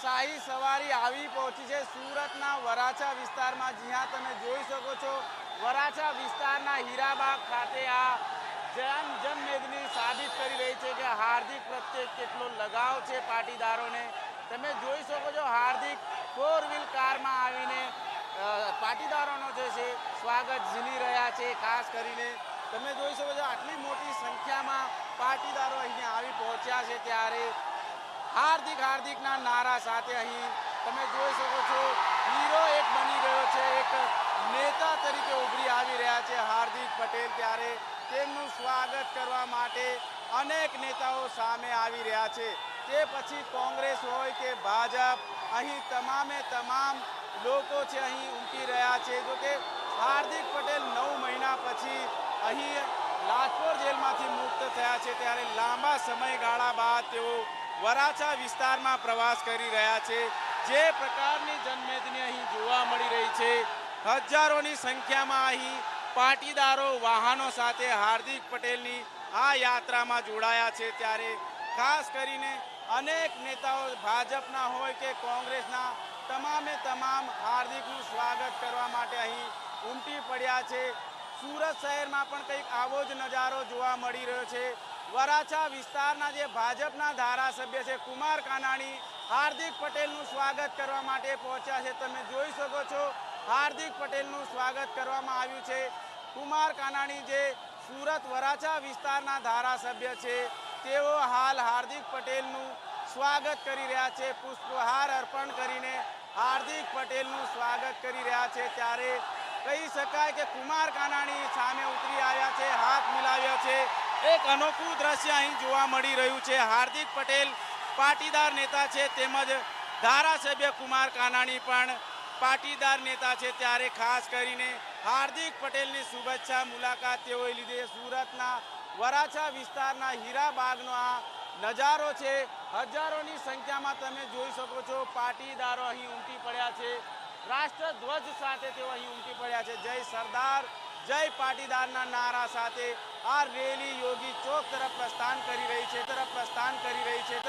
શાહી સવારી આવી પહોંચી છે સુરતના વરાછા વિસ્તારમાં। જ્યાં તમે જોઈ શકો છો વરાછા વિસ્તારના હીરાબાગ ખાતે આ જનમેદની સાબિત કરી રહી છે કે હાર્દિક પ્રત્યે કેટલો લગાવ છે પાટીદારોને। તમે જોઈ શકો છો હાર્દિક 4 વ્હીલ કારમાં આવીને પાટીદારોનો જે છે સ્વાગત ઝીલી રહ્યા છે। ખાસ કરીને તમે જોઈ શકો છો આટલી મોટી સંખ્યામાં પાટીદારો અહીંયા આવી પહોંચ્યા છે ત્યારે હાર્દિક હાર્દિકના નારા સાથે અહીં તમે જોઈ શકો છો હીરો એક બની ગયો છે, એક નેતા તરીકે ઉભરી આવી રહ્યા છે હાર્દિક પટેલ। ત્યારે તેમનું સ્વાગત કરવા માટે અનેક નેતાઓ સામે આવી રહ્યા છે। તે પછી કોંગ્રેસ હોય કે ભાજપ, અહીં તમામે તમામ લોકો છે અહીં ઉમટી રહ્યા છે। જો કે હાર્દિક પટેલ 9 મહિના પછી અહીં લાજપોર જેલમાંથી મુક્ત થયા છે ત્યારે લાંબા સમયગાળા બાદ તેઓ વરાછા વિસ્તારમાં પ્રવાસ કરી રહ્યા છે। જે પ્રકારની જનમેદની અહીં જોવા મળી રહી છે, હજારોની સંખ્યામાં અહીં પાટીદારો વાહનો સાથે હાર્દિક પટેલની આ યાત્રામાં જોડાયા છે। ત્યારે ખાસ કરીને અનેક નેતાઓ ભાજપના હોય કે કોંગ્રેસના તમામે તમામ હાર્દિકનું સ્વાગત કરવા માટે અહીં ઉમટી પડ્યા છે। સુરત શહેરમાં પણ કંઈક આવો જ નજારો જોવા મળી રહ્યો છે। વરાછા વિસ્તારના જે ભાજપના ધારાસભ્ય છે કુમાર કાનાણી હાર્દિક પટેલનું સ્વાગત કરવા માટે પહોંચ્યા છે। તમે જોઈ શકો છો હાર્દિક પટેલનું સ્વાગત કરવામાં આવ્યું છે। કુમાર કાનાણી જે સુરત વરાછા વિસ્તારના ધારાસભ્ય છે તેઓ હાલ હાર્દિક પટેલનું સ્વાગત કરી રહ્યા છે। પુષ્પહાર અર્પણ કરીને હાર્દિક પટેલનું સ્વાગત કરી રહ્યા છે। ત્યારે કહી શકાય કે કુમાર કાનાણી સામે ઉતરી આવ્યા છે, હાથ મિલાવ્યા છે। એક અનોખું દ્રશ્ય અહીં જોવા મળી રહ્યું છે। હાર્દિક પટેલ પાટીદાર નેતા છે તેમજ ધારાસભ્ય કુમાર કાનાણી પણ પાટીદાર નેતા છે। ત્યારે ખાસ કરીને હાર્દિક પટેલની શુભેચ્છા મુલાકાત તેઓએ લીધી। સુરતના વરાછા વિસ્તારના હીરાબાગનો આ નજારો છે। હજારોની સંખ્યામાં તમે જોઈ શકો છો પાટીદારો અહીં ઉમટી પડ્યા છે। રાષ્ટ્રધ્વજ સાથે તેઓ અહીં ઉમટી પડ્યા છે। જય સરદાર, જય પાટીદારના નારા સાથે આ રેલી યોગી ચોક તરફ પ્રસ્થાન કરી રહી છે।